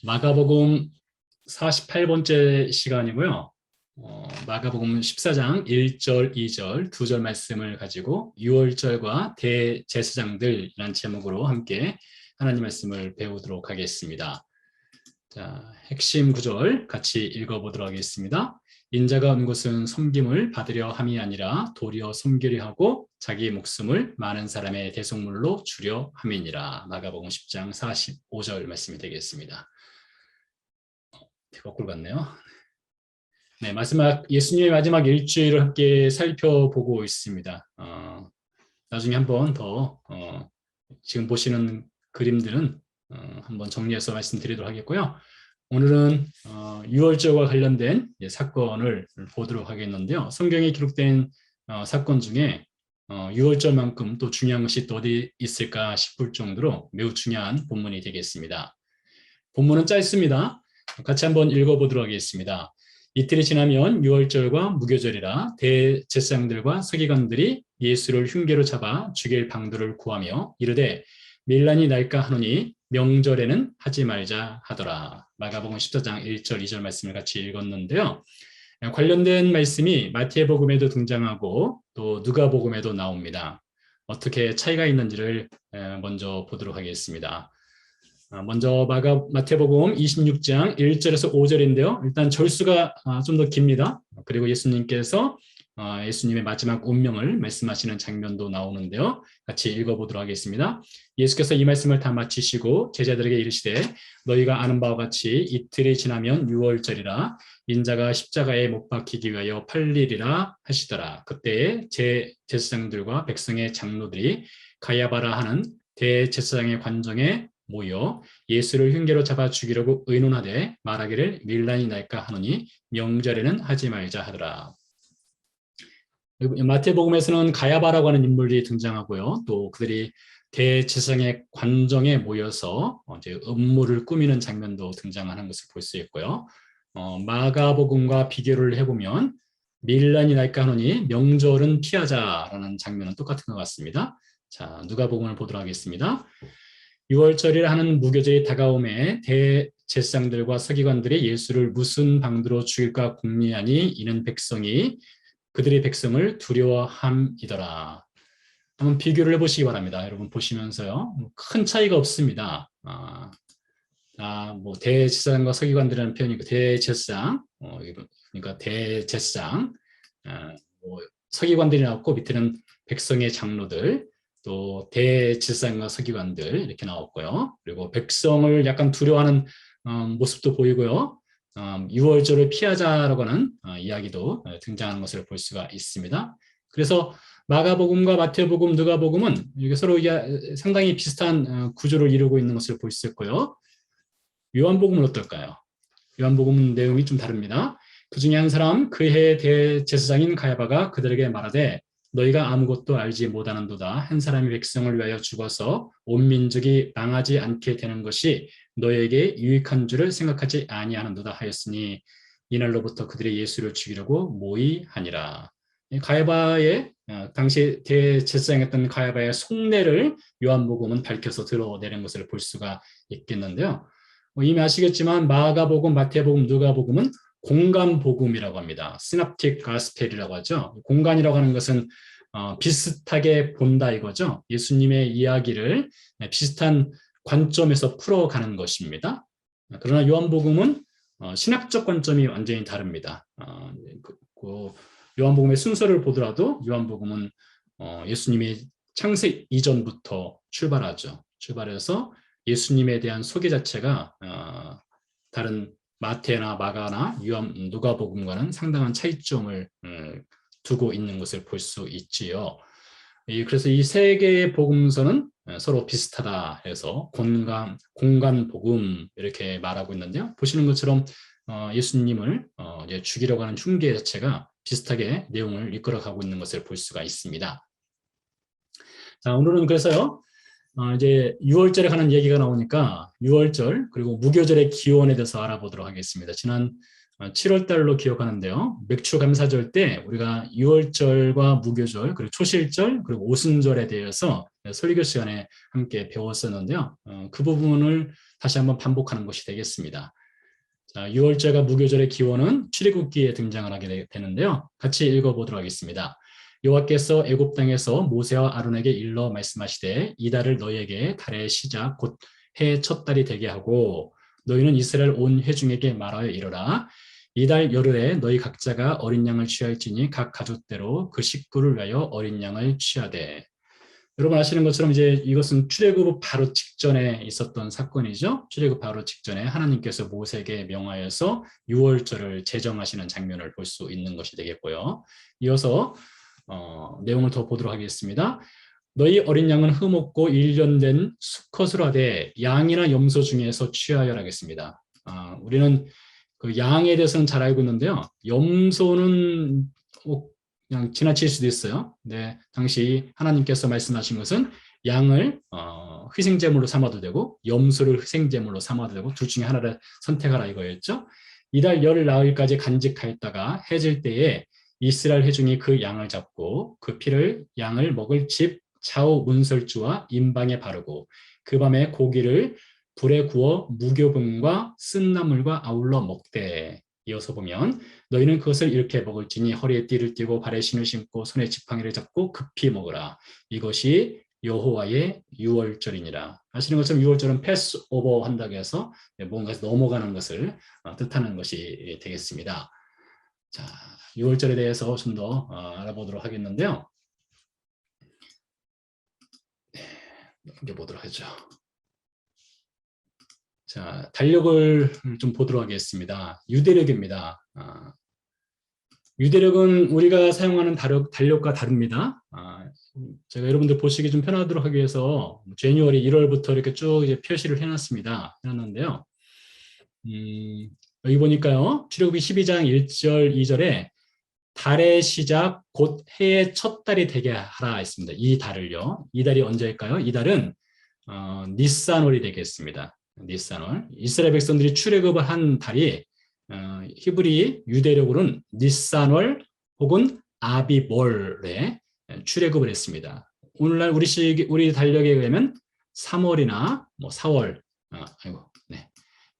마가복음 48번째 시간이고요. 마가복음 14장 1절, 2절, 2절 말씀을 가지고 6월절과 대제사장들이라는 제목으로 함께 하나님 말씀을 배우도록 하겠습니다. 자, 핵심 구절 같이 읽어보도록 하겠습니다. 인자가 온 것은 섬김을 받으려 함이 아니라 도리어 섬기려 하고 자기 목숨을 많은 사람의 대속물로 주려 함이니라. 마가복음 10장 45절 말씀이 되겠습니다. 거꾸로 갔네요. 네, 예수님의 마지막 일주일을 함께 살펴보고 있습니다. 나중에 한번 더 지금 보시는 그림들은 한번 정리해서 말씀드리도록 하겠고요. 오늘은 6월절과 관련된 사건을 보도록 하겠는데요. 성경에 기록된 사건 중에 6월절만큼 또 중요한 것이 또 어디 있을까 싶을 정도로 매우 중요한 본문이 되겠습니다. 본문은 짧습니다. 같이 한번 읽어보도록 하겠습니다. 이틀이 지나면 유월절과 무교절이라 대제사장들과 서기관들이 예수를 흉계로 잡아 죽일 방도를 구하며 이르되 밀란이 날까 하노니 명절에는 하지 말자 하더라. 마가복음 14장 1절 2절 말씀을 같이 읽었는데요. 관련된 말씀이 마태복음에도 등장하고 또 누가복음에도 나옵니다. 어떻게 차이가 있는지를 먼저 보도록 하겠습니다. 먼저 마태복음 26장 1절에서 5절인데요. 일단 절수가 좀 더 깁니다. 그리고 예수님께서 예수님의 마지막 운명을 말씀하시는 장면도 나오는데요. 같이 읽어보도록 하겠습니다. 예수께서 이 말씀을 다 마치시고 제자들에게 이르시되 너희가 아는 바와 같이 이틀이 지나면 유월절이라 인자가 십자가에 못 박히기 위하여 팔리리라 하시더라. 그때에 제사장들과 백성의 장로들이 가야바라 하는 대제사장의 관정에 모여 예수를 흉계로 잡아 죽이려고 의논하되 말하기를 밀란이 날까 하노니 명절에는 하지 말자 하더라. 마태복음에서는 가야바라고 하는 인물이 등장하고요. 또 그들이 대제사장의 관정에 모여서 이제 음모를 꾸미는 장면도 등장하는 것을 볼 수 있고요. 마가복음과 비교를 해보면 밀란이 날까 하노니 명절은 피하자라는 장면은 똑같은 것 같습니다. 자, 누가복음을 보도록 하겠습니다. 6월절이라 하는 무교절이 다가오매 대제사장들과 서기관들이 예수를 무슨 방도로 죽일까 궁리하니 이는 백성이 그들의 백성을 두려워함이더라. 한번 비교를 해보시기 바랍니다. 여러분 보시면서요. 큰 차이가 없습니다. 뭐 대제사장과 서기관들이라는 표현이고 대제사장, 그러니까 대제사장, 뭐 서기관들이 나왔고 밑에는 백성의 장로들, 또 대제사장과 서기관들 이렇게 나왔고요. 그리고 백성을 약간 두려워하는 모습도 보이고요. 6월절을 피하자라고 하는 이야기도 등장하는 것을 볼 수가 있습니다. 그래서 마가복음과 마태복음, 누가복음은 이게 서로 상당히 비슷한 구조를 이루고 있는 것을 볼 수 있고요. 요한복음은 어떨까요? 요한복음 내용이 좀 다릅니다. 그 중에 한 사람 그 해의 대제사장인 가야바가 그들에게 말하되 너희가 아무것도 알지 못하는도다. 한 사람이 백성을 위하여 죽어서 온 민족이 망하지 않게 되는 것이 너에게 유익한 줄을 생각하지 아니하는도다 하였으니 이날로부터 그들이 예수를 죽이려고 모의하니라. 가야바의 당시 대제사장이었던 가야바의 속내를 요한복음은 밝혀서 드러내는 것을 볼 수가 있겠는데요. 이미 아시겠지만 마가복음, 마태복음, 누가복음은 공간복음이라고 합니다. 시납틱 가스펠이라고 하죠. 공간이라고 하는 것은 비슷하게 본다 이거죠. 예수님의 이야기를 비슷한 관점에서 풀어가는 것입니다. 그러나 요한복음은 신학적 관점이 완전히 다릅니다. 요한복음의 순서를 보더라도 요한복음은 예수님이 창세 이전부터 출발하죠. 출발해서 예수님에 대한 소개 자체가 다른 마태나 마가나 누가복음과는 상당한 차이점을 두고 있는 것을 볼 수 있지요. 그래서 이 세 개의 복음서는 서로 비슷하다 해서 공간 복음 이렇게 말하고 있는데요. 보시는 것처럼 예수님을 이제 죽이려고 하는 흉계 자체가 비슷하게 내용을 이끌어가고 있는 것을 볼 수가 있습니다. 자, 오늘은 그래서요. 이제 6월절에 관한 얘기가 나오니까 6월절 그리고 무교절의 기원에 대해서 알아보도록 하겠습니다. 지난 7월 달로 기억하는데요. 맥추감사절 때 우리가 유월절과 무교절, 그리고 초실절, 그리고 오순절에 대해서 설교 시간에 함께 배웠었는데요. 그 부분을 다시 한번 반복하는 것이 되겠습니다. 자, 유월절과 무교절의 기원은 출애굽기에 등장을 하게 되는데요. 같이 읽어보도록 하겠습니다. 여호와께서 애굽 땅에서 모세와 아론에게 일러 말씀하시되 이 달을 너희에게 달의 시작 곧 해의 첫 달이 되게 하고 너희는 이스라엘 온 회중에게 말하여 이르라 이 달 열흘에 너희 각자가 어린 양을 취할지니 각 가족대로 그 식구를 위하여 어린 양을 취하되. 여러분 아시는 것처럼 이제 이것은 출애굽 바로 직전에 있었던 사건이죠. 출애굽 바로 직전에 하나님께서 모세에게 명하여서 유월절을 제정하시는 장면을 볼 수 있는 것이 되겠고요. 이어서 내용을 더 보도록 하겠습니다. 너희 어린 양은 흠없고 1년 된 수컷으로 하되 양이나 염소 중에서 취하여라 하겠습니다. 우리는 그 양에 대해서는 잘 알고 있는데요. 염소는 그냥 지나칠 수도 있어요. 네, 당시 하나님께서 말씀하신 것은 양을 희생제물로 삼아도 되고 염소를 희생제물로 삼아도 되고 둘 중에 하나를 선택하라 이거였죠. 이달 열 나흘까지 간직하였다가 해질 때에 이스라엘 회중이 그 양을 잡고 그 피를 양을 먹을 집 좌우 문설주와 임방에 바르고 그 밤에 고기를 불에 구워 무교분과 쓴 나물과 아울러 먹되. 이어서 보면 너희는 그것을 이렇게 먹을지니 허리에 띠를 띠고 발에 신을 신고 손에 지팡이를 잡고 급히 먹으라. 이것이 여호와의 유월절이니라. 아시는 것처럼 유월절은 패스오버 한다고 해서 뭔가 넘어가는 것을 뜻하는 것이 되겠습니다. 자, 유월절에 대해서 좀 더 알아보도록 하겠는데요. 넘겨보도록 하죠. 자, 달력을 좀 보도록 하겠습니다. 유대력입니다. 유대력은 우리가 사용하는 달력과 다릅니다. 제가 여러분들 보시기 좀 편하도록 하기 위해서 제뉴얼이 1월부터 이렇게 쭉 이제 표시를 해놨는데요. 여기 보니까요. 출애굽기 12장 1절, 2절에 달의 시작 곧 해의 첫 달이 되게 하라 했습니다. 이 달을요. 이 달이 언제일까요? 이 달은 니산월이 되겠습니다. 니산월. 이스라엘 백성들이 출애굽을 한 달이 히브리 유대력으로는 니산월 혹은 아비볼에 출애굽을 했습니다. 오늘날 우리 달력에 의하면 3월이나 뭐 4월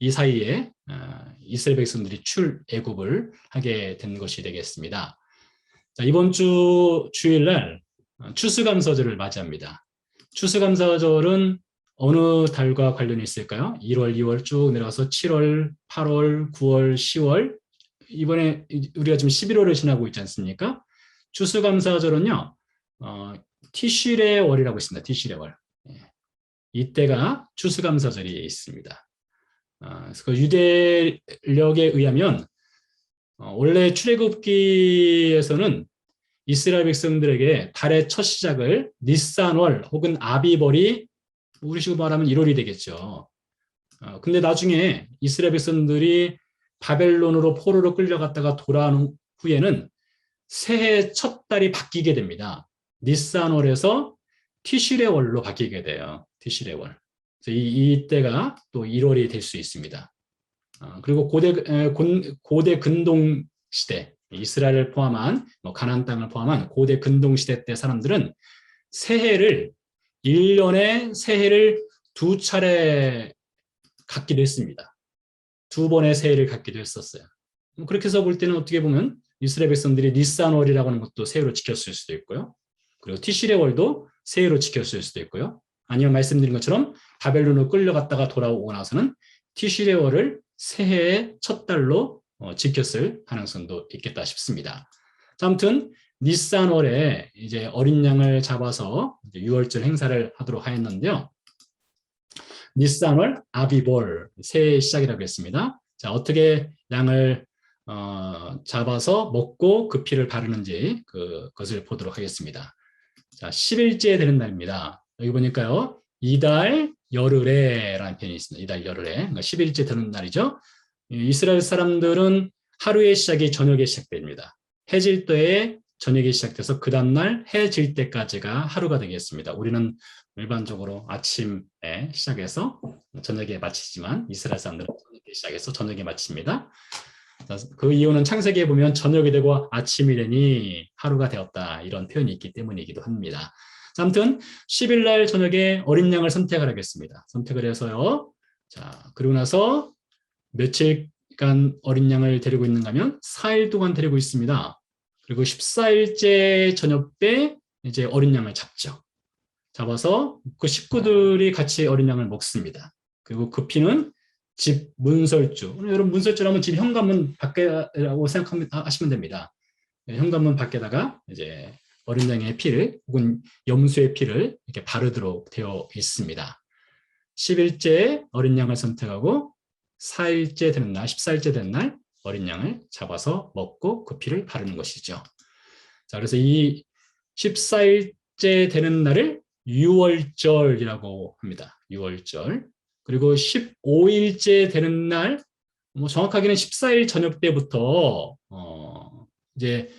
이 사이에 이스라엘 백성들이 출애굽을 하게 된 것이 되겠습니다. 자, 이번 주 주일날 추수감사절을 맞이합니다. 추수감사절은 어느 달과 관련이 있을까요? 1월, 2월 쭉 내려가서 7월, 8월, 9월, 10월, 이번에 우리가 지금 11월을 지나고 있지 않습니까? 추수감사절은요, 티슈레 월이라고 있습니다. 티슈레 월. 이때가 추수감사절이 있습니다. 그래서 그 유대력에 의하면 원래 출애굽기에서는 이스라엘 백성들에게 달의 첫 시작을 니산월 혹은 아비벌이 우리식으로 말하면 1월이 되겠죠. 근데 나중에 이스라엘 백성들이 바벨론으로 포로로 끌려갔다가 돌아온 후에는 새해 첫 달이 바뀌게 됩니다. 니산월에서 티시레월로 바뀌게 돼요. 티시레월. 이때가 또 1월이 될 수 있습니다. 그리고 고대 근동 시대, 이스라엘을 포함한 가나안 땅을 포함한 고대 근동 시대 때 사람들은 새해를 1년에 새해를 두 차례 갖기도 했습니다. 두 번의 새해를 갖기도 했었어요. 그렇게 해서 볼 때는 어떻게 보면 이스라엘 백성들이 니산월이라고 하는 것도 새해로 지켰을 수도 있고요. 그리고 티시레월도 새해로 지켰을 수도 있고요. 아니면 말씀드린 것처럼 바벨론으로 끌려갔다가 돌아오고 나서는 티시레월을 새해의 첫 달로 지켰을 가능성도 있겠다 싶습니다. 자, 아무튼 니산월에 이제 어린 양을 잡아서 유월절 행사를 하도록 하였는데요. 니산월 아비볼 새해 시작이라고 했습니다. 자, 어떻게 양을 잡아서 먹고 그 피를 바르는지 그것을 보도록 하겠습니다. 자, 10일째 되는 날입니다. 여기 보니까요. 이달 열흘에라는 표현이 있습니다. 이달 열흘에. 그러니까 10일째 되는 날이죠. 이스라엘 사람들은 하루의 시작이 저녁에 시작됩니다. 해질 때에 저녁이 시작돼서 그 다음날 해 질 때까지가 하루가 되겠습니다. 우리는 일반적으로 아침에 시작해서 저녁에 마치지만 이스라엘 사람들은 저녁에 시작해서 저녁에 마칩니다. 그 이유는 창세기에 보면 저녁이 되고 아침이 되니 하루가 되었다. 이런 표현이 있기 때문이기도 합니다. 자, 아무튼 10일 날 저녁에 어린 양을 선택을 하겠습니다. 선택을 해서요. 자, 그리고 나서 며칠간 어린 양을 데리고 있는가 하면 4일 동안 데리고 있습니다. 그리고 14일째 저녁 때 이제 어린 양을 잡죠. 잡아서 그 식구들이 같이 어린 양을 먹습니다. 그리고 그 피는 집 문설주. 여러분 문설주라면 집 현관문 밖에라고 생각하시면 됩니다. 현관문 밖에다가 이제 어린 양의 피를 혹은 염소의 피를 이렇게 바르도록 되어 있습니다. 10일째 어린 양을 선택하고 4일째 되는 날, 14일째 되는 날 어린 양을 잡아서 먹고 그 피를 바르는 것이죠. 자, 그래서 이 14일째 되는 날을 유월절이라고 합니다. 유월절. 그리고 15일째 되는 날, 정확하게는 14일 저녁 때부터 이제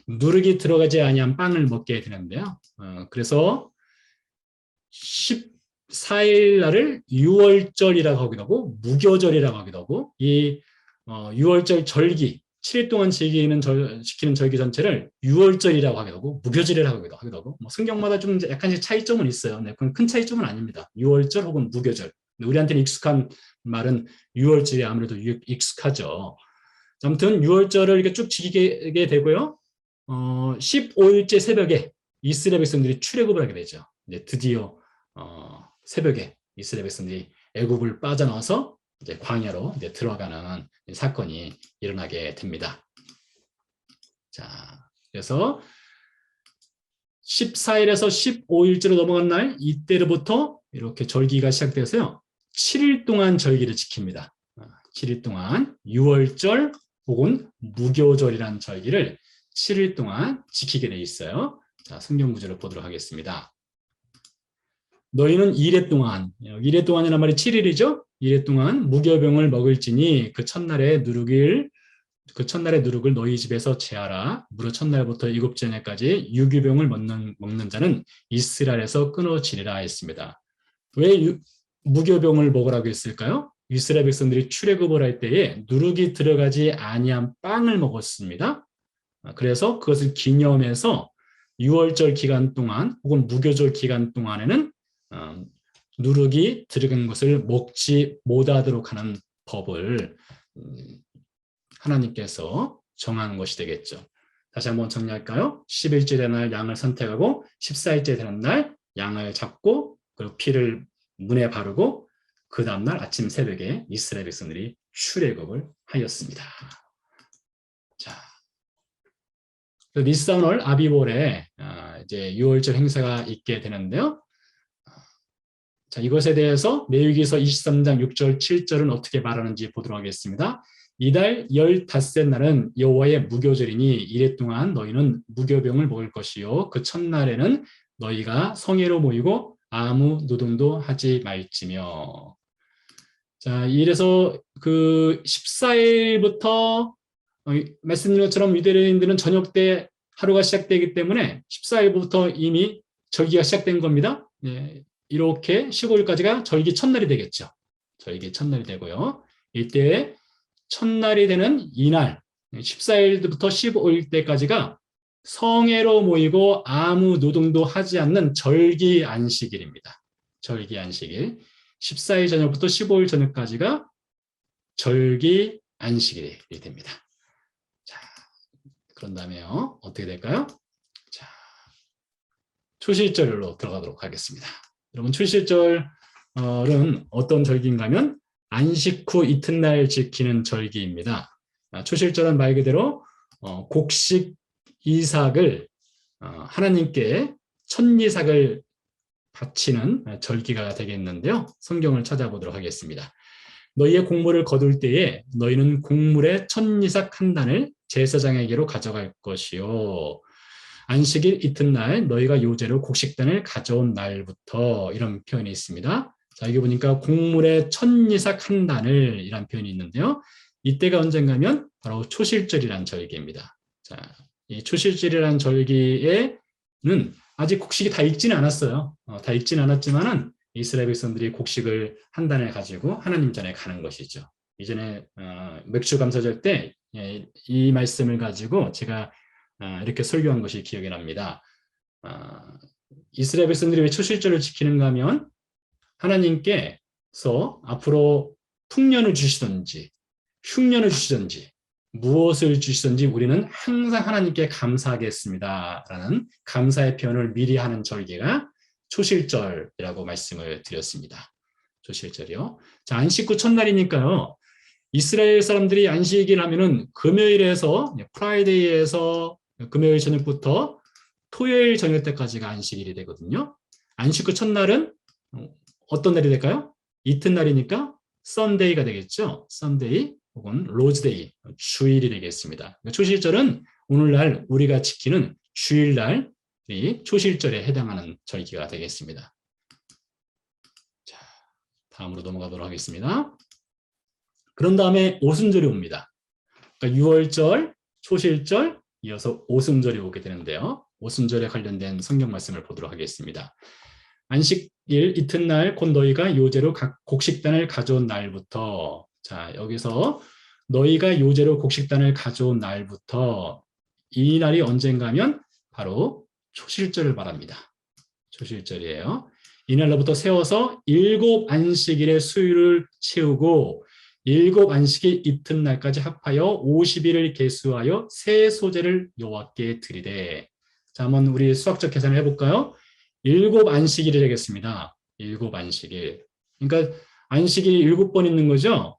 누룩이 들어가지 아니한 빵을 먹게 되는데요. 그래서 14일 날을 유월절이라고 하기도 하고 무교절이라고 하기도 하고 이 유월절 절기 7일 동안 지키는 절기 전체를 유월절이라고 하기도 하고 무교절이라고 하기도 하고 성경마다 좀 약간씩 차이점은 있어요. 네, 그건 큰 차이점은 아닙니다. 유월절 혹은 무교절. 우리한테는 익숙한 말은 유월절이 아무래도 익숙하죠. 아무튼 유월절을 이렇게 쭉 지키게 되고요. 15일째 새벽에 이스라엘 백성들이 출애굽을 하게 되죠. 이제 드디어 새벽에 이스라엘 백성들이 애굽을 빠져나와서 이제 광야로 이제 들어가는 사건이 일어나게 됩니다. 자, 그래서 14일에서 15일째로 넘어간 날 이때로부터 이렇게 절기가 시작돼서요. 7일 동안 절기를 지킵니다. 7일 동안 유월절 혹은 무교절이라는 절기를 7일 동안 지키게 돼 있어요. 자, 성경 구절을 보도록 하겠습니다. 너희는 이래 동안이란 말이 7일이죠. 이래 동안 무교병을 먹을지니 그 첫날의 누룩을 너희 집에서 제하라. 무릇 첫날부터 일곱째 날까지 유교병을 먹는 자는 이스라엘에서 끊어지리라 했습니다. 왜 무교병을 먹으라고 했을까요? 이스라엘 백성들이 출애굽을 할 때에 누룩이 들어가지 아니한 빵을 먹었습니다. 그래서 그것을 기념해서 유월절 기간 동안 혹은 무교절 기간 동안에는 누룩이 들어간 것을 먹지 못하도록 하는 법을 하나님께서 정한 것이 되겠죠. 다시 한번 정리할까요? 10일째 되는 날 양을 선택하고 14일째 되는 날 양을 잡고 그리고 피를 문에 바르고 그 다음날 아침 새벽에 이스라엘 백성들이 출애굽을 하였습니다. 자, 니산월 아비볼에 이제 유월절 행사가 있게 되는데요. 자, 이것에 대해서 레위기서 23장 6절 7절은 어떻게 말하는지 보도록 하겠습니다. 이달 15날은 여호와의 무교절이니 이래 동안 너희는 무교병을 먹을 것이요 그 첫날에는 너희가 성회로 모이고 아무 노동도 하지 말지며. 자, 이래서 그 14일부터 말씀드린 것처럼 유대인들은 저녁 때 하루가 시작되기 때문에 14일부터 이미 절기가 시작된 겁니다. 네, 이렇게 15일까지가 절기 첫날이 되겠죠. 절기 첫날이 되고요. 이때 첫날이 되는 이날 14일부터 15일 때까지가 성회로 모이고 아무 노동도 하지 않는 절기 안식일입니다. 절기 안식일. 14일 저녁부터 15일 저녁까지가 절기 안식일이 됩니다. 자, 그런 다음에요. 어떻게 될까요? 자, 초실절로 들어가도록 하겠습니다. 여러분, 초실절은 어떤 절기인가 하면 안식 후 이튿날 지키는 절기입니다. 초실절은 말 그대로 곡식 이삭을 하나님께 천이삭을 바치는 절기가 되겠는데요. 성경을 찾아보도록 하겠습니다. 너희의 곡물을 거둘 때에 너희는 곡물의 천이삭 한 단을 제사장에게로 가져갈 것이요. 안식일 이튿날 너희가 요제로 곡식단을 가져온 날부터 이런 표현이 있습니다. 자, 여기 보니까 곡물의 천이삭 한 단을 이란 표현이 있는데요. 이때가 언젠가면 바로 초실절이라는 절기입니다. 자, 이 초실절이라는 절기에는 아직 곡식이 다 익지는 않았어요. 다 익지는 않았지만은 이스라엘 백성들이 곡식을 한 단을 가지고 하나님 전에 가는 것이죠. 이전에 맥주 감사절 때 이 말씀을 가지고 제가 이렇게 설교한 것이 기억이 납니다. 이스라엘 백성들이 왜 초실절을 지키는가 하면 하나님께서 앞으로 풍년을 주시든지 흉년을 주시든지 무엇을 주시든지 우리는 항상 하나님께 감사하겠습니다라는 감사의 표현을 미리 하는 절기가 초실절이라고 말씀을 드렸습니다. 초실절이요. 자, 안식 후 첫날이니까요. 이스라엘 사람들이 안식일 하면은 금요일에서 프라이데이에서 금요일 저녁부터 토요일 저녁 때까지가 안식일이 되거든요. 안식 후 첫날은 어떤 날이 될까요? 이튿날이니까 썬데이가 되겠죠. 썬데이 혹은 로즈데이, 주일이 되겠습니다. 초실절은 오늘날 우리가 지키는 주일날이 초실절에 해당하는 절기가 되겠습니다. 자, 다음으로 넘어가도록 하겠습니다. 그런 다음에 오순절이 옵니다. 그러니까 6월절, 초실절, 이어서 오순절이 오게 되는데요. 오순절에 관련된 성경 말씀을 보도록 하겠습니다. 안식일 이튿날 곧 너희가 요제로 곡식단을 가져온 날부터, 자, 여기서 너희가 요제로 곡식단을 가져온 날부터, 이 날이 언젠가 하면 바로 초실절을 말합니다. 초실절이에요. 이날로부터 세워서 7 안식일의 수요일을 채우고 7 안식일 이튿날까지 합하여 50일을 계수하여 새 소재를 여호와께 드리되. 자, 한번 우리 수학적 계산을 해볼까요? 7 안식일이 되겠습니다. 7 안식일. 그러니까 안식일이 7번 있는 거죠?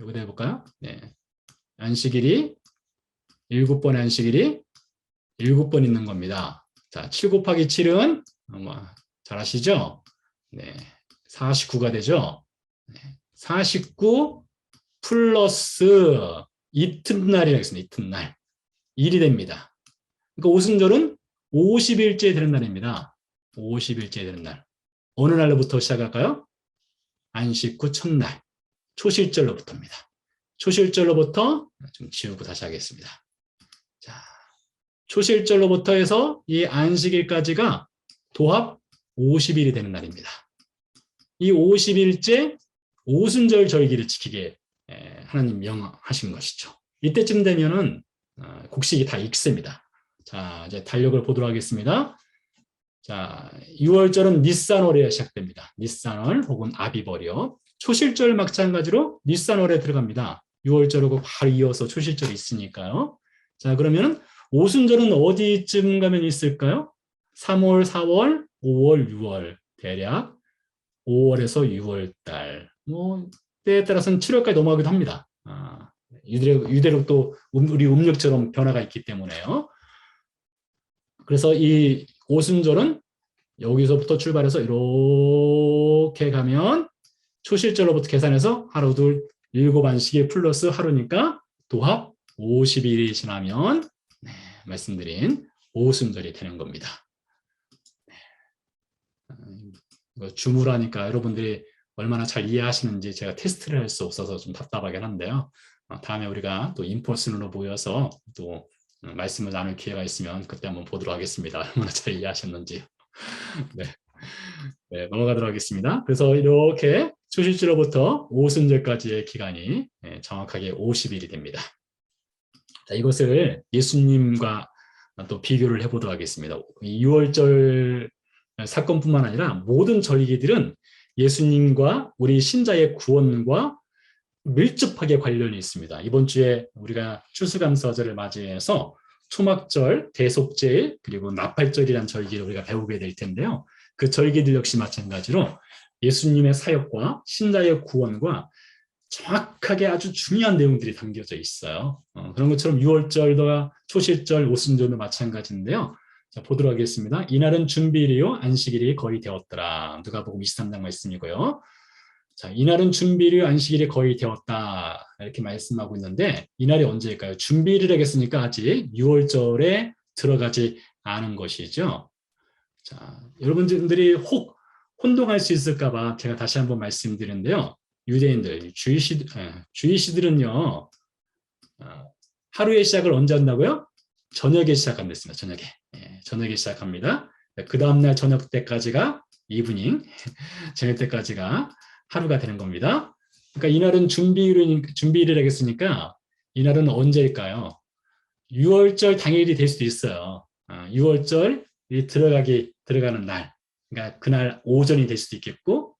여기다 해볼까요? 네. 안식일이 7번 안식일이 7번 있는 겁니다. 자, 7 곱하기 7은 잘 아시죠? 네. 49가 되죠? 네. 49 플러스 이튿날이라고 했습니다. 이튿날. 1이 됩니다. 그러니까 오순절은 50일째 되는 날입니다. 50일째 되는 날. 어느 날로부터 시작할까요? 안식 후 첫날. 초실절로부터입니다. 초실절로부터 좀 지우고 다시 하겠습니다. 자, 초실절로부터 해서 이 안식일까지가 도합 50일이 되는 날입니다. 이 50일째 오순절 절기를 지키게 하나님 명하신 것이죠. 이때쯤 되면은 곡식이 다 익습니다. 자, 이제 달력을 보도록 하겠습니다. 자, 6월절은 니산월에 시작됩니다. 니산월 혹은 아비벌이요. 초실절 마찬가지로 니산월에 들어갑니다. 6월절하고 바로 이어서 초실절이 있으니까요. 자, 그러면 오순절은 어디쯤 가면 있을까요? 3월, 4월, 5월, 6월 대략 5월에서 6월달. 때에 따라서는 7월까지 넘어가기도 합니다. 이대로 또 우리 음력처럼 변화가 있기 때문에요. 그래서 이 오순절은 여기서부터 출발해서 이렇게 가면 초실절로부터 계산해서 하루 둘 7 안식일 플러스 하루니까 도합 50일이 지나면 말씀드린 오순절이 되는 겁니다. 주무라니까 여러분들이 얼마나 잘 이해하시는지 제가 테스트를 할 수 없어서 좀 답답하긴 한데요. 다음에 우리가 또 인포슨으로 모여서 또 말씀을 나눌 기회가 있으면 그때 한번 보도록 하겠습니다. 얼마나 잘 이해하셨는지. 네. 네, 넘어가도록 하겠습니다. 그래서 이렇게 초실절로부터 오순절까지의 기간이 정확하게 50일이 됩니다. 자, 이것을 예수님과 또 비교를 해보도록 하겠습니다. 6월절 사건뿐만 아니라 모든 절기들은 예수님과 우리 신자의 구원과 밀접하게 관련이 있습니다. 이번 주에 우리가 추수감사절을 맞이해서 초막절, 대속제일, 그리고 나팔절이라는 절기를 우리가 배우게 될 텐데요. 그 절기들 역시 마찬가지로 예수님의 사역과 신자의 구원과 정확하게 아주 중요한 내용들이 담겨져 있어요. 그런 것처럼 6월절과 초실절, 오순절도 마찬가지인데요. 자, 보도록 하겠습니다. 이날은 준비일이요 안식일이 거의 되었더라. 누가복음 23장 말씀이고요. 자, 이날은 준비일 안식일이 거의 되었다 이렇게 말씀하고 있는데 이날이 언제일까요? 준비일이라고 했으니까 아직 6월절에 들어가지 않은 것이죠. 자, 여러분들이 혹 혼동할 수 있을까 봐 제가 다시 한번 말씀드리는데요. 유대인들, 주이시들은요. 하루의 시작을 언제 한다고요? 저녁에 시작합니다. 저녁에. 저녁에 시작합니다. 그 다음날 저녁 때까지가 이브닝, 저녁 때까지가 하루가 되는 겁니다. 그러니까 이날은 준비일을 하겠으니까 이날은 언제일까요? 6월절 당일이 될 수도 있어요. 6월절이 들어가는 날. 그러니까 그날 오전이 될 수도 있겠고,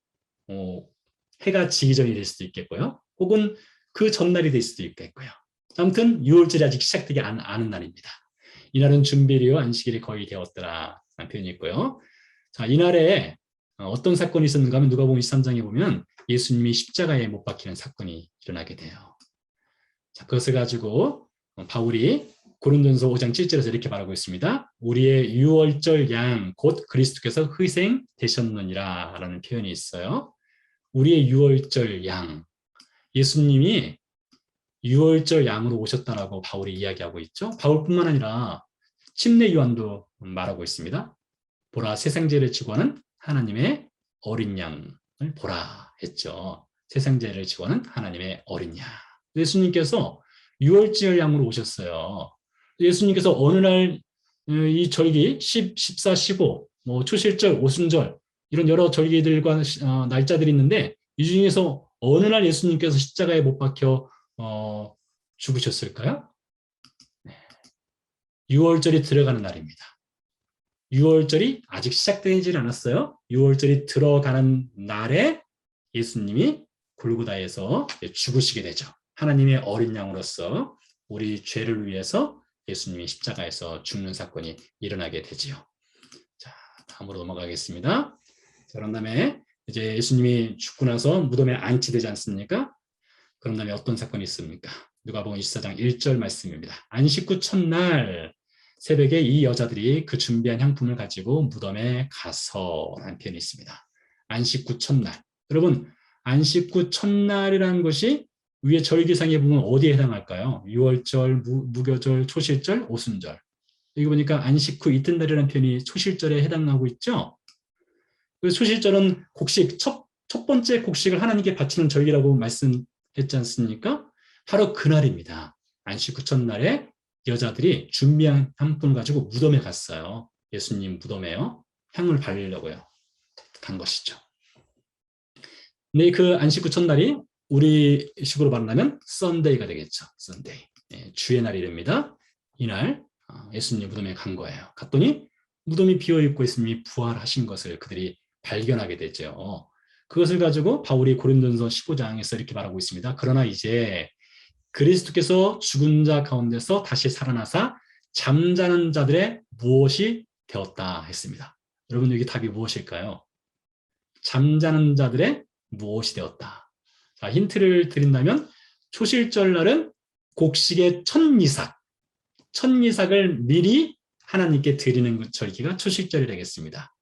해가 지기 전이 될 수도 있겠고요. 혹은 그 전날이 될 수도 있겠고요. 아무튼 6월절이 아직 시작되지 않은 날입니다. 이날은 준비일이요 안식일이 거의 되었더라 라는 표현이 있고요. 자, 이날에 어떤 사건이 있었는가 하면 누가복음 23장에 보면 예수님이 십자가에 못 박히는 사건이 일어나게 돼요. 자, 그것을 가지고 바울이 고린도전서 5장 7절에서 이렇게 말하고 있습니다. 우리의 유월절 양 곧 그리스도께서 희생되셨느니라 라는 표현이 있어요. 우리의 유월절 양, 예수님이 유월절 양으로 오셨다라고 바울이 이야기하고 있죠. 바울뿐만 아니라 침례 요한도 말하고 있습니다. 보라, 세상 죄를 지고 하는 하나님의 어린 양을 보라 했죠. 세상 죄를 지고 하는 하나님의 어린 양. 예수님께서 유월절 양으로 오셨어요. 예수님께서 어느 날 이 절기 10, 14, 15, 초실절, 오순절 이런 여러 절기들과 날짜들이 있는데 이 중에서 어느 날 예수님께서 십자가에 못 박혀 죽으셨을까요? 6월절이 들어가는 날입니다. 6월절이 아직 시작되지 않았어요. 6월절이 들어가는 날에 예수님이 골고다에서 죽으시게 되죠. 하나님의 어린 양으로서 우리 죄를 위해서 예수님이 십자가에서 죽는 사건이 일어나게 되지요. 자, 다음으로 넘어가겠습니다. 자, 그런 다음에 이제 예수님이 죽고 나서 무덤에 안치되지 않습니까? 그런 다음에 어떤 사건이 있습니까? 누가복음 24장 1절 말씀입니다. 안식 후 첫날 새벽에 이 여자들이 그 준비한 향품을 가지고 무덤에 가서 라는 표현이 있습니다. 안식 후 첫날. 여러분, 안식 후 첫날이라는 것이 위에 절기상에 보면 어디에 해당할까요? 6월절, 무교절, 초실절, 오순절. 여기 보니까 안식 후 이튿날이라는 표현이 초실절에 해당하고 있죠. 초실절은 곡식, 첫 번째 곡식을 하나님께 바치는 절기라고 말씀했지 않습니까? 바로 그날입니다. 안식 후 첫날에 여자들이 준비한 향품을 가지고 무덤에 갔어요. 예수님 무덤에요. 향을 바르려고요. 간 것이죠. 근데 그 안식 후 첫날이 우리 식으로 말하면 썬데이가 되겠죠. 썬데이. 주의 날이랍니다. 이날 예수님 무덤에 간 거예요. 갔더니 무덤이 비어있고 예수님이 부활하신 것을 그들이 발견하게 되죠. 그것을 가지고 바울이 고린도전서 15장에서 이렇게 말하고 있습니다. 그러나 이제 그리스도께서 죽은 자 가운데서 다시 살아나사 잠자는 자들의 무엇이 되었다 했습니다. 여러분 여기 답이 무엇일까요? 잠자는 자들의 무엇이 되었다. 자, 힌트를 드린다면 초실절 날은 곡식의 첫이삭을 미리 하나님께 드리는 절기가 초실절이 되겠습니다.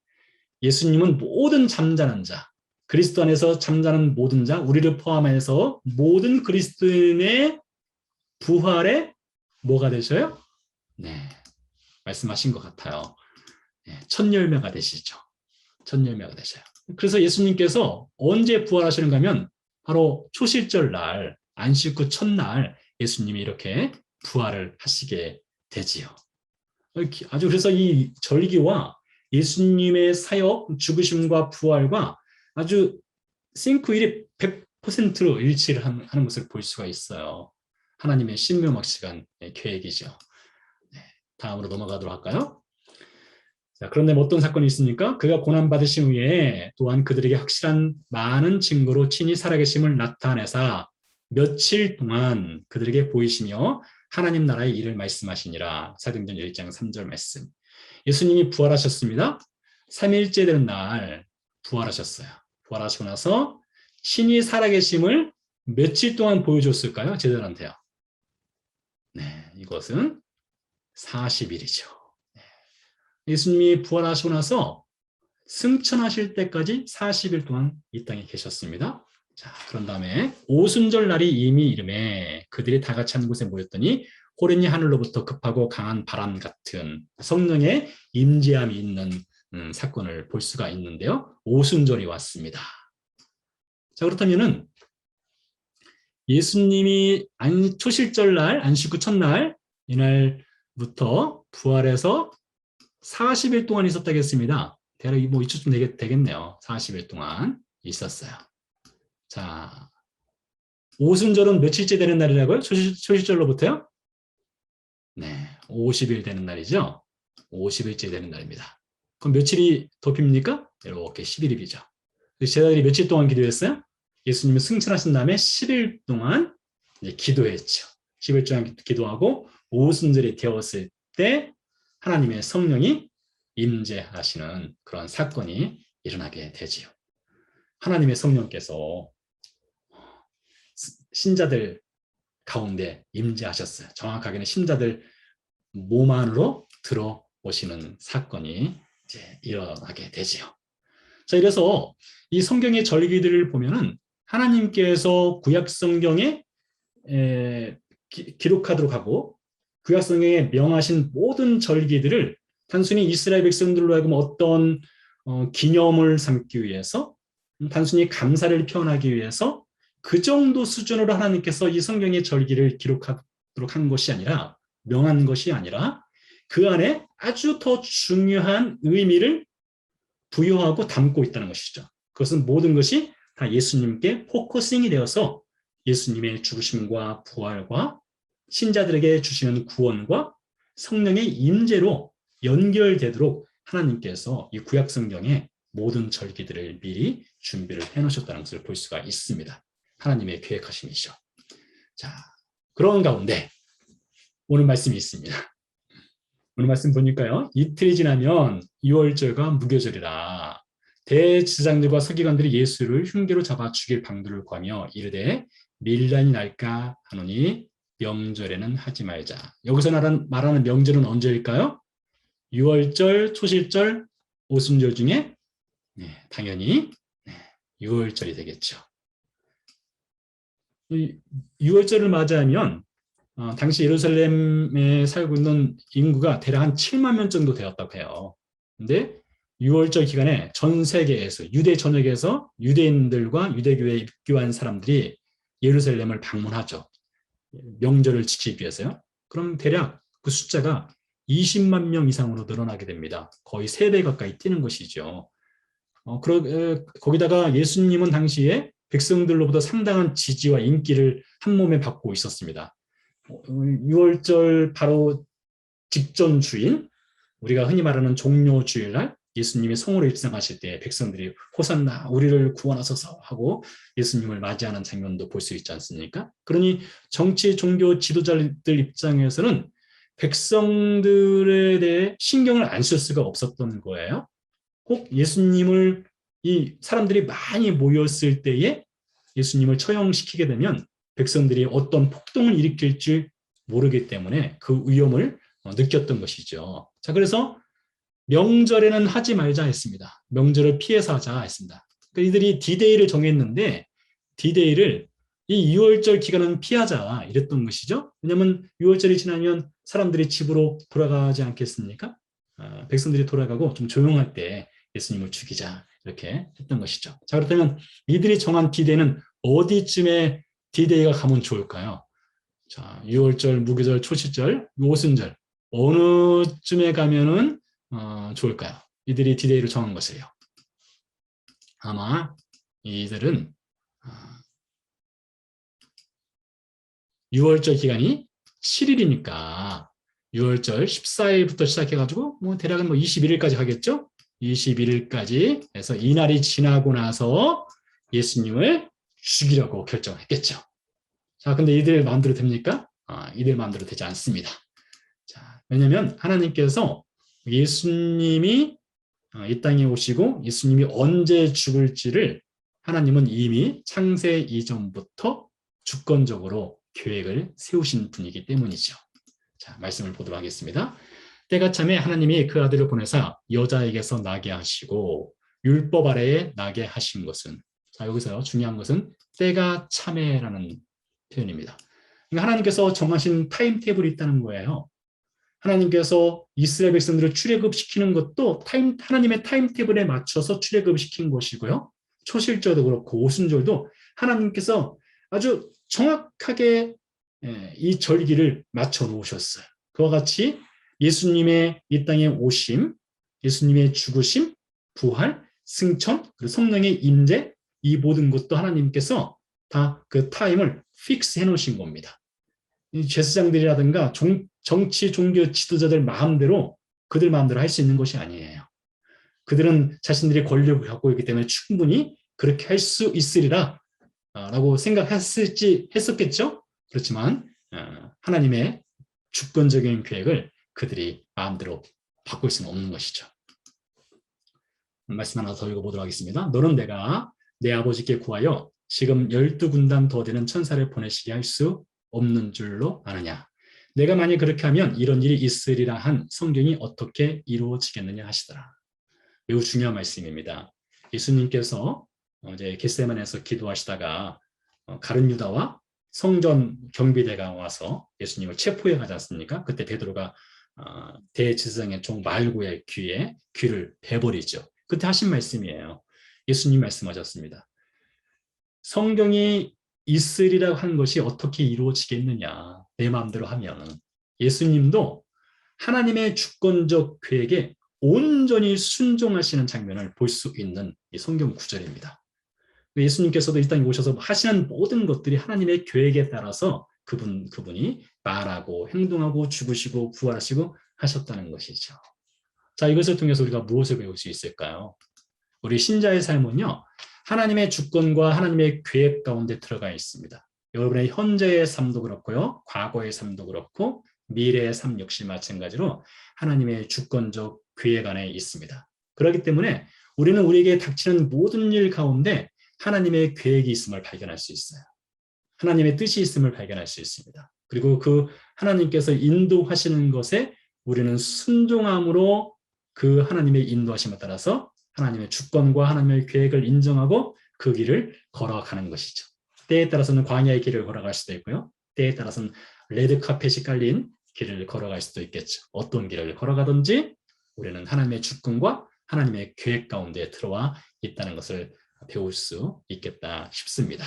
예수님은 모든 잠자는 자, 그리스도 안에서 잠자는 모든 자, 우리를 포함해서 모든 그리스도인의 부활에 뭐가 되셔요? 네, 말씀하신 것 같아요. 네, 첫 열매가 되시죠. 첫 열매가 되셔요. 그래서 예수님께서 언제 부활하시는가 하면 바로 초실절 날, 안식 후 첫날 예수님이 이렇게 부활을 하시게 되지요. 아주 그래서 이 절기와 예수님의 사역, 죽으심과 부활과 아주 싱크율이 100%로 일치를 하는 것을 볼 수가 있어요. 하나님의 신묘막 시간 계획이죠. 네, 다음으로 넘어가도록 할까요? 자, 그런데 어떤 사건이 있습니까? 그가 고난받으신 후에 또한 그들에게 확실한 많은 증거로 친히 살아계심을 나타내사 며칠 동안 그들에게 보이시며 하나님 나라의 일을 말씀하시니라. 사도행전 1장 3절 말씀. 예수님이 부활하셨습니다. 3일째 되는 날 부활하셨어요. 부활하시고 나서 친히 살아계심을 며칠 동안 보여줬을까요? 제자들한테요. 네, 이것은 40일이죠. 예수님이 부활하시고 나서 승천하실 때까지 40일 동안 이 땅에 계셨습니다. 자, 그런 다음에 오순절 날이 이미 이름에 그들이 다 같이 한 곳에 모였더니 호련히 하늘로부터 급하고 강한 바람 같은 성령의 임재함이 있는 사건을 볼 수가 있는데요. 오순절이 왔습니다. 자, 그렇다면은 예수님이 초실절 날, 안식 후 첫날 이날부터 부활해서 40일 동안 있었다겠습니다. 대략 뭐 이쯤 되겠네요. 40일 동안 있었어요. 자, 오순절은 며칠째 되는 날이라고요? 초실절로부터요? 네, 50일 되는 날이죠. 50일째 되는 날입니다. 그럼 며칠이 덮입니까? 이렇게 11일이죠. 제자들이 며칠 동안 기도했어요? 예수님이 승천하신 다음에 10일 동안 이제 기도했죠. 10일 동안 기도하고 오순절이 되었을 때 하나님의 성령이 임재하시는 그런 사건이 일어나게 되지요. 하나님의 성령께서 신자들 가운데 임재하셨어요. 정확하게는 신자들 몸 안으로 들어오시는 사건이 이제 일어나게 되지요. 자, 이래서 이 성경의 절기들을 보면은 하나님께서 구약 성경에 기록하도록 하고 구약 성경에 명하신 모든 절기들을 단순히 이스라엘 백성들로 하여금 어떤 기념을 삼기 위해서 단순히 감사를 표현하기 위해서 그 정도 수준으로 하나님께서 이 성경의 절기를 기록하도록 한 것이 아니라 명한 것이 아니라 그 안에 아주 더 중요한 의미를 부여하고 담고 있다는 것이죠. 그것은 모든 것이 다 예수님께 포커싱이 되어서 예수님의 죽으심과 부활과 신자들에게 주시는 구원과 성령의 임재로 연결되도록 하나님께서 이 구약 성경에 모든 절기들을 미리 준비를 해놓으셨다는 것을 볼 수가 있습니다. 하나님의 계획하심이죠. 자, 그런 가운데 오늘 말씀이 있습니다. 오늘 말씀 보니까요. 이틀이 지나면 유월절과 무교절이라 대제사장들과 서기관들이 예수를 흉계로 잡아 죽일 방도를 구하며 이르되 밀란이 날까 하노니 명절에는 하지 말자. 여기서 말하는 명절은 언제일까요? 유월절, 초실절, 오순절 중에 당연히 유월절이 되겠죠. 유월절을 맞이하면 당시 예루살렘에 살고 있는 인구가 대략 한 7만 명 정도 되었다고 해요. 근데 유월절 기간에 전 세계에서 유대 전역에서 유대인들과 유대교회에 입교한 사람들이 예루살렘을 방문하죠. 명절을 지키기 위해서요. 그럼 대략 그 숫자가 20만 명 이상으로 늘어나게 됩니다. 거의 3배 가까이 뛰는 것이죠. 거기다가 예수님은 당시에 백성들로부터 상당한 지지와 인기를 한 몸에 받고 있었습니다. 6월절 바로 직전 주인, 우리가 흔히 말하는 종료 주일날 예수님이 성으로 입성하실 때 백성들이 호산나 우리를 구원하소서 하고 예수님을 맞이하는 장면도 볼 수 있지 않습니까? 그러니 정치, 종교 지도자들 입장에서는 백성들에 대해 신경을 안 쓸 수가 없었던 거예요. 꼭 예수님을 이 사람들이 많이 모였을 때에 예수님을 처형시키게 되면 백성들이 어떤 폭동을 일으킬지 모르기 때문에 그 위험을 느꼈던 것이죠. 자, 그래서 명절에는 하지 말자 했습니다. 명절을 피해서 하자 했습니다. 그러니까 이들이 디데이를 정했는데 디데이를 이 6월절 기간은 피하자 이랬던 것이죠. 왜냐하면 6월절이 지나면 사람들이 집으로 돌아가지 않겠습니까? 백성들이 돌아가고 좀 조용할 때 예수님을 죽이자 이렇게 했던 것이죠. 자, 그렇다면 이들이 정한 디데이는 어디쯤에 디데이가 가면 좋을까요? 자, 6월절, 무교절, 초시절, 오순절 어느쯤에 가면은 좋을까요? 이들이 디데이를 정한 것이에요. 아마 이들은 6월절 기간이 7일이니까 6월절 14일부터 시작해가지고 뭐 대략은 뭐 21일까지 하겠죠? 21일까지 해서 이날이 지나고 나서 예수님을 죽이려고 결정했겠죠. 자, 근데 이들 마음대로 됩니까? 이들 마음대로 되지 않습니다. 자, 왜냐하면 하나님께서 예수님이 이 땅에 오시고 예수님이 언제 죽을지를 하나님은 이미 창세 이전부터 주권적으로 계획을 세우신 분이기 때문이죠. 자, 말씀을 보도록 하겠습니다. 때가 참에 하나님이 그 아들을 보내사 여자에게서 나게 하시고 율법 아래에 나게 하신 것은, 자, 여기서 중요한 것은 때가 참에라는 표현입니다. 그러니까 하나님께서 정하신 타임테이블이 있다는 거예요. 하나님께서 이스라엘 백성들을 출애굽시키는 것도 하나님의 타임테이블에 맞춰서 출애굽시킨 것이고요. 초실절도 그렇고 오순절도 하나님께서 아주 정확하게 이 절기를 맞춰 놓으셨어요. 그와 같이 예수님의 이 땅에 오심, 예수님의 죽으심, 부활, 승천, 그리고 성령의 임재, 이 모든 것도 하나님께서 다 그 타임을 픽스 해놓으신 겁니다. 이 제사장들이라든가 정치 종교 지도자들 마음대로 그들 마음대로 할 수 있는 것이 아니에요. 그들은 자신들이 권력을 갖고 있기 때문에 충분히 그렇게 할 수 있으리라 라고 했었겠죠. 그렇지만 하나님의 주권적인 계획을 그들이 마음대로 바꿀 수는 없는 것이죠. 말씀 하나 더 읽어보도록 하겠습니다. 너는 내가 내 아버지께 구하여 지금 12군단 더 되는 천사를 보내시게 할 수 없는 줄로 아느냐. 내가 만약 그렇게 하면 이런 일이 있으리라 한 성경이 어떻게 이루어지겠느냐 하시더라. 매우 중요한 말씀입니다. 예수님께서 이제 겟세마네에서 기도하시다가 가룟 유다와 성전 경비대가 와서 예수님을 체포해 가지 않습니까? 그때 베드로가 대제사장의 종 말고의 귀에 귀를 베버리죠. 그때 하신 말씀이에요. 예수님 말씀하셨습니다. 성경이 있으리라고 하는 것이 어떻게 이루어지겠느냐. 내 마음대로 하면. 예수님도 하나님의 주권적 계획에 온전히 순종하시는 장면을 볼 수 있는 이 성경 구절입니다. 예수님께서도 이 땅에 오셔서 하시는 모든 것들이 하나님의 계획에 따라서 그분이 말하고 행동하고 죽으시고 부활하시고 하셨다는 것이죠. 자, 이것을 통해서 우리가 무엇을 배울 수 있을까요? 우리 신자의 삶은요, 하나님의 주권과 하나님의 계획 가운데 들어가 있습니다. 여러분의 현재의 삶도 그렇고요, 과거의 삶도 그렇고 미래의 삶 역시 마찬가지로 하나님의 주권적 계획 안에 있습니다. 그렇기 때문에 우리는 우리에게 닥치는 모든 일 가운데 하나님의 계획이 있음을 발견할 수 있어요. 하나님의 뜻이 있음을 발견할 수 있습니다. 그리고 그 하나님께서 인도하시는 것에 우리는 순종함으로 그 하나님의 인도하심에 따라서 하나님의 주권과 하나님의 계획을 인정하고 그 길을 걸어가는 것이죠. 때에 따라서는 광야의 길을 걸어갈 수도 있고요. 때에 따라서는 레드카펫이 깔린 길을 걸어갈 수도 있겠죠. 어떤 길을 걸어가든지 우리는 하나님의 주권과 하나님의 계획 가운데 들어와 있다는 것을 배울 수 있겠다 싶습니다.